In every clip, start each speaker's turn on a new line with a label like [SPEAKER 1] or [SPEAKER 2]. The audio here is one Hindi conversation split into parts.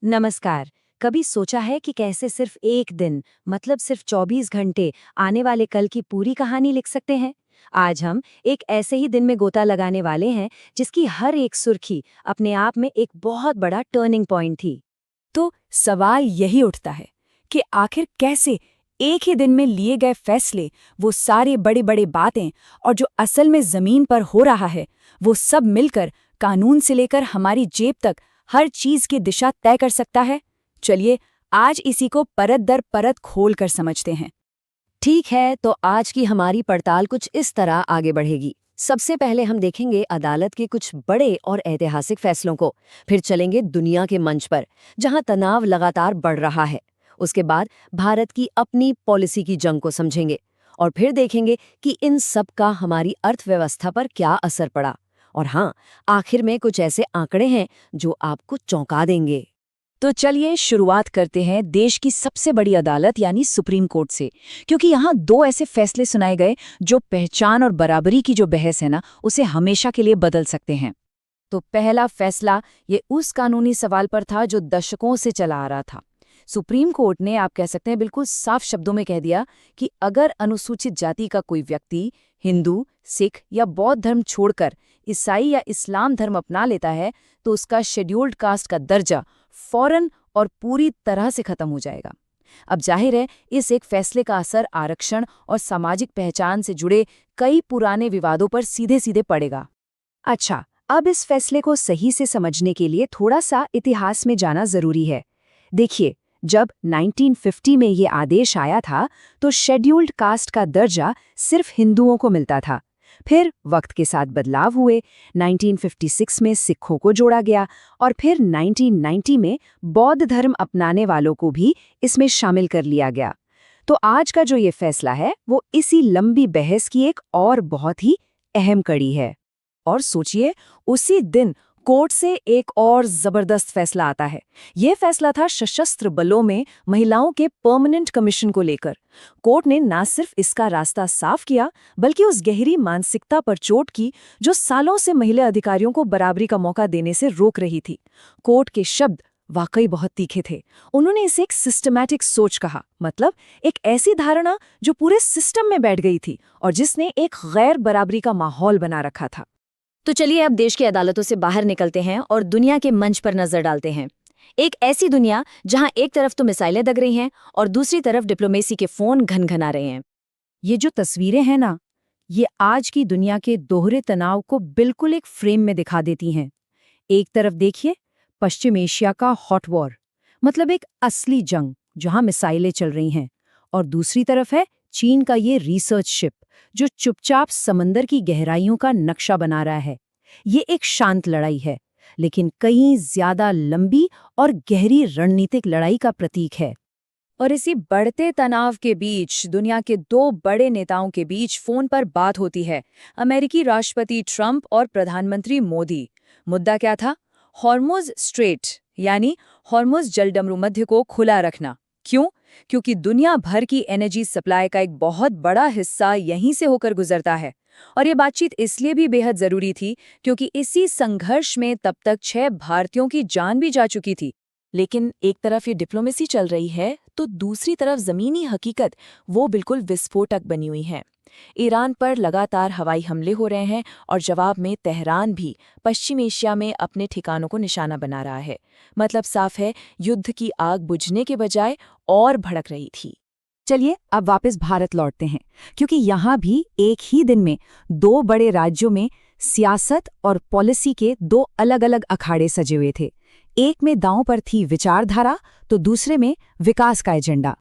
[SPEAKER 1] नमस्कार। कभी सोचा है कि कैसे सिर्फ एक दिन मतलब सिर्फ 24 घंटे आने वाले कल की पूरी कहानी लिख सकते हैं? आज हम एक ऐसे ही दिन में गोता लगाने वाले हैं जिसकी हर एक सुर्खी अपने आप में एक बहुत बड़ा टर्निंग पॉइंट थी।
[SPEAKER 2] तो सवाल यही उठता है कि आखिर कैसे एक ही दिन में लिए गए फैसले, वो सारे बड़े बड़े बातें और जो असल में जमीन पर हो रहा है, वो सब मिलकर कानून से लेकर हमारी जेब तक हर चीज की दिशा तय कर सकता है। चलिए आज इसी को परत दर परत खोल कर समझते हैं।
[SPEAKER 1] ठीक है, तो आज की हमारी पड़ताल कुछ इस तरह आगे बढ़ेगी। सबसे पहले हम देखेंगे अदालत के कुछ बड़े और ऐतिहासिक फैसलों को, फिर चलेंगे दुनिया के मंच पर जहां तनाव लगातार बढ़ रहा है। उसके बाद भारत की अपनी पॉलिसी की जंग को समझेंगे और फिर देखेंगे कि इन सब का हमारी अर्थव्यवस्था पर क्या असर पड़ा। और हाँ, आखिर में कुछ ऐसे आंकड़े हैं जो आपको चौंका देंगे।
[SPEAKER 2] तो चलिए शुरुआत करते हैं देश की सबसे बड़ी अदालत यानी सुप्रीम कोर्ट से, क्योंकि यहाँ दो ऐसे फैसले सुनाए गए जो पहचान और बराबरी की जो बहस है ना, उसे हमेशा के लिए बदल सकते हैं। तो पहला फैसला ये उस कानूनी सवाल पर था जो दशकों से चला आ रहा था। सुप्रीम कोर्ट ने, आप कह सकते हैं, बिल्कुल साफ शब्दों में कह दिया कि अगर अनुसूचित जाति का कोई व्यक्ति हिंदू, सिख या बौद्ध धर्म छोड़कर ईसाई या इस्लाम धर्म अपना लेता है तो उसका शेड्यूल्ड कास्ट का दर्जा फौरन और पूरी तरह से खत्म हो जाएगा। अब जाहिर है, इस एक फैसले का असर आरक्षण और सामाजिक पहचान से जुड़े कई पुराने विवादों पर सीधे सीधे पड़ेगा।
[SPEAKER 1] अच्छा, अब इस फैसले को सही से समझने के लिए थोड़ा सा इतिहास में जाना जरूरी है। देखिए, जब 1950 में ये आदेश आया था तो शेड्यूल्ड कास्ट का दर्जा सिर्फ हिंदुओं को मिलता था। फिर वक्त के साथ बदलाव हुए, 1956 में सिखों को जोड़ा गया और फिर 1990 में बौद्ध धर्म अपनाने वालों को भी इसमें शामिल कर लिया गया। तो आज का जो ये फैसला है वो इसी लंबी बहस की एक और बहुत ही अहम कड़ी है।
[SPEAKER 2] और सोचिए, उसी दिन कोर्ट से एक और जबरदस्त फैसला आता है। यह फैसला था सशस्त्र बलों में महिलाओं के परमानेंट कमीशन को लेकर। कोर्ट ने न सिर्फ इसका रास्ता साफ किया, बल्कि उस गहरी मानसिकता पर चोट की जो सालों से महिला अधिकारियों को बराबरी का मौका देने से रोक रही थी। कोर्ट के शब्द वाकई बहुत तीखे थे। उन्होंने इसे एक सिस्टमैटिक सोच कहा, मतलब एक ऐसी धारणा जो पूरे सिस्टम में बैठ गई थी और जिसने एक गैर बराबरी का माहौल बना रखा था।
[SPEAKER 1] तो चलिए अब देश की अदालतों से बाहर निकलते हैं और दुनिया के मंच पर नजर डालते हैं। एक ऐसी दुनिया जहां एक तरफ तो मिसाइलें दग रही हैं और दूसरी तरफ डिप्लोमेसी के फोन घनघना रहे हैं।
[SPEAKER 2] ये जो तस्वीरें हैं ना, ये आज की दुनिया के दोहरे तनाव को बिल्कुल एक फ्रेम में दिखा देती हैं। एक तरफ देखिए, पश्चिम एशिया का हॉट वॉर, मतलब एक असली जंग जहां मिसाइलें चल रही हैं, और दूसरी तरफ है चीन का ये रिसर्च शिप जो चुपचाप समंदर की गहराइयों का नक्शा बना रहा है। ये एक शांत लड़ाई है, लेकिन कहीं ज्यादा लंबी और गहरी रणनीतिक लड़ाई का प्रतीक है। और इसी बढ़ते तनाव के बीच दुनिया के दो बड़े नेताओं के बीच फोन पर बात होती है, अमेरिकी राष्ट्रपति ट्रंप और प्रधानमंत्री मोदी। मुद्दा क्या था? हॉर्मुज स्ट्रेट यानी हॉर्मुज जलडमरू मध्य को खुला रखना। क्यों? क्योंकि दुनिया भर की एनर्जी सप्लाई का एक बहुत बड़ा हिस्सा यहीं से होकर गुजरता है। और ये बातचीत इसलिए भी बेहद जरूरी थी क्योंकि इसी संघर्ष में तब तक 6 भारतीयों की जान भी जा चुकी थी। लेकिन एक तरफ ये डिप्लोमेसी चल रही है तो दूसरी तरफ जमीनी हकीकत वो बिल्कुल विस्फोटक बनी हुई है। ईरान पर लगातार हवाई हमले हो रहे हैं और जवाब में तेहरान भी पश्चिम एशिया में अपने ठिकानों को निशाना बना रहा है। मतलब साफ है, युद्ध की आग बुझने के बजाय और भड़क रही थी। चलिए अब वापस भारत लौटते हैं, क्योंकि यहाँ भी एक ही दिन में दो बड़े राज्यों में सियासत और पॉलिसी के दो अलग अलग अखाड़े सजे हुए थे। एक में दांव पर थी विचारधारा तो दूसरे में विकास का एजेंडा।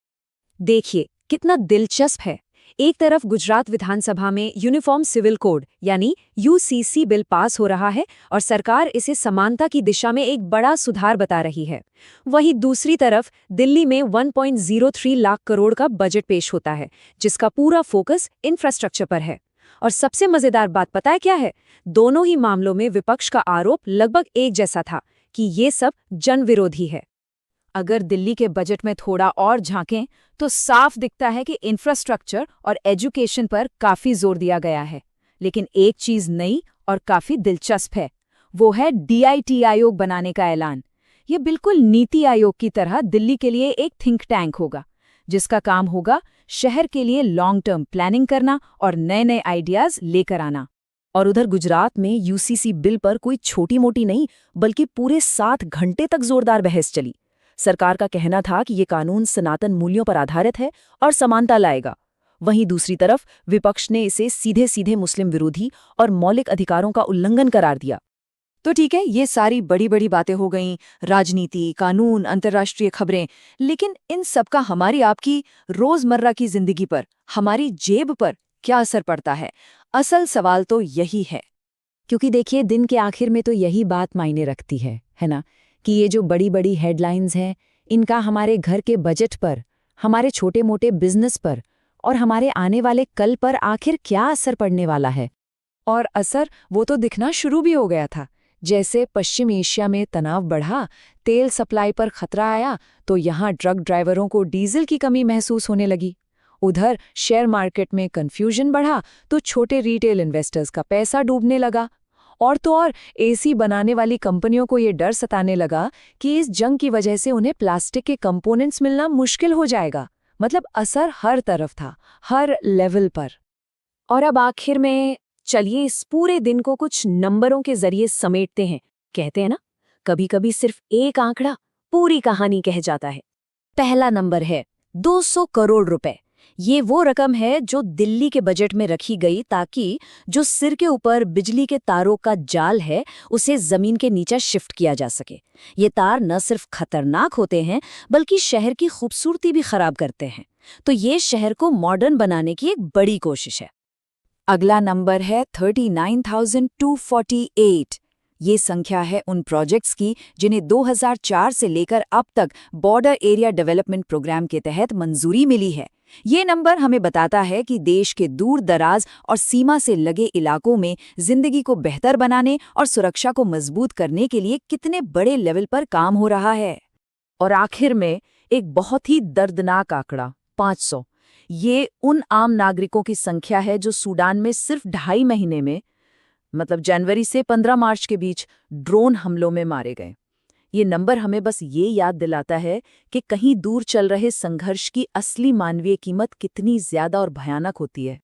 [SPEAKER 1] देखिए कितना दिलचस्प है। एक तरफ गुजरात विधानसभा में यूनिफॉर्म सिविल कोड यानी यूसीसी बिल पास हो रहा है और सरकार इसे समानता की दिशा में एक बड़ा सुधार बता रही है। वहीं दूसरी तरफ दिल्ली में 1.03 लाख करोड़ का बजट पेश होता है जिसका पूरा फोकस इंफ्रास्ट्रक्चर पर है। और सबसे मजेदार बात पता है क्या है? दोनों ही मामलों में विपक्ष का आरोप लगभग एक जैसा था कि ये सब जन विरोधी है।
[SPEAKER 2] अगर दिल्ली के बजट में थोड़ा और झांकें तो साफ दिखता है कि इंफ्रास्ट्रक्चर और एजुकेशन पर काफी जोर दिया गया है। लेकिन एक चीज नई और काफी दिलचस्प है, वो है डीआईटी आयोग बनाने का ऐलान। ये बिल्कुल नीति आयोग की तरह दिल्ली के लिए एक थिंक टैंक होगा, जिसका काम होगा शहर के लिए लॉन्ग टर्म प्लानिंग करना और नए नए आइडियाज लेकर आना।
[SPEAKER 3] और उधर गुजरात में यूसीसी बिल पर कोई छोटी मोटी नहीं बल्कि पूरे 7 घंटे तक जोरदार बहस चली। सरकार का कहना था कि ये कानून सनातन मूल्यों पर आधारित है और समानता लाएगा। वहीं दूसरी तरफ विपक्ष ने इसे सीधे सीधे मुस्लिम विरोधी और मौलिक अधिकारों का उल्लंघन करार दिया।
[SPEAKER 2] तो ठीक है, ये सारी बड़ी बड़ी बातें हो गईं, राजनीति, कानून, अंतर्राष्ट्रीय खबरें, लेकिन इन सब का हमारी आपकी रोजमर्रा की जिंदगी पर, हमारी जेब पर क्या असर पड़ता है? असल सवाल तो यही है।
[SPEAKER 1] क्योंकि देखिए, दिन के आखिर में तो यही बात मायने रखती है ना, कि ये जो बड़ी बड़ी हेडलाइंस हैं, इनका हमारे घर के बजट पर, हमारे छोटे मोटे बिजनेस पर और हमारे आने वाले कल पर आखिर क्या असर पड़ने वाला है।
[SPEAKER 2] और असर वो तो दिखना शुरू भी हो गया था। जैसे पश्चिम एशिया में तनाव बढ़ा, तेल सप्लाई पर खतरा आया, तो यहाँ ट्रक ड्राइवरों को डीजल की कमी महसूस होने लगी। उधर शेयर मार्केट में कंफ्यूजन बढ़ा, तो छोटे रिटेल इन्वेस्टर्स का पैसा डूबने लगा। और तो और एसी बनाने वाली कंपनियों को ये डर सताने लगा कि इस जंग की वजह से उन्हें प्लास्टिक के कंपोनेंट्स मिलना मुश्किल हो जाएगा। मतलब असर हर तरफ था, हर लेवल पर।
[SPEAKER 1] और अब आखिर में चलिए इस पूरे दिन को कुछ नंबरों के जरिए समेटते हैं। कहते हैं ना, कभी कभी सिर्फ एक आंकड़ा पूरी कहानी कह जाता है। पहला नंबर है 200 करोड़ रुपए। ये वो रकम है जो दिल्ली के बजट में रखी गई ताकि जो सिर के ऊपर बिजली के तारों का जाल है उसे जमीन के नीचे शिफ्ट किया जा सके। ये तार न सिर्फ खतरनाक होते हैं बल्कि शहर की खूबसूरती भी खराब करते हैं। तो ये शहर को मॉडर्न बनाने की एक बड़ी कोशिश है।
[SPEAKER 2] अगला नंबर है 39,248। ये संख्या है उन प्रोजेक्ट्स की जिन्हें 2004 से लेकर अब तक बॉर्डर एरिया डेवलपमेंट प्रोग्राम के तहत मंजूरी मिली है। ये नंबर हमें बताता है कि देश के दूर दराज और सीमा से लगे इलाकों में जिंदगी को बेहतर बनाने और सुरक्षा को मजबूत करने के लिए कितने बड़े लेवल पर काम हो रहा है।
[SPEAKER 3] और आखिर में एक बहुत ही दर्दनाक आंकड़ा 500। ये उन आम नागरिकों की संख्या है जो सूडान में सिर्फ 2.5 महीने में, मतलब जनवरी से 15 मार्च के बीच ड्रोन हमलों में मारे गए। ये नंबर हमें बस ये याद दिलाता है कि कहीं दूर चल रहे संघर्ष की असली मानवीय कीमत कितनी ज्यादा और भयानक होती है।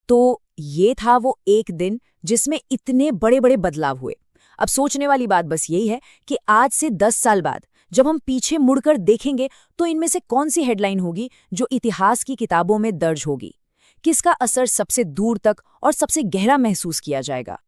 [SPEAKER 1] तो ये था वो एक दिन जिसमें इतने बड़े बड़े बदलाव हुए। अब सोचने वाली बात बस यही है कि आज से 10 साल बाद जब हम पीछे मुड़कर देखेंगे तो इनमें से कौन सी हेडलाइन होगी जो इतिहास की किताबों में दर्ज होगी? किसका असर सबसे दूर तक और सबसे गहरा महसूस किया जाएगा?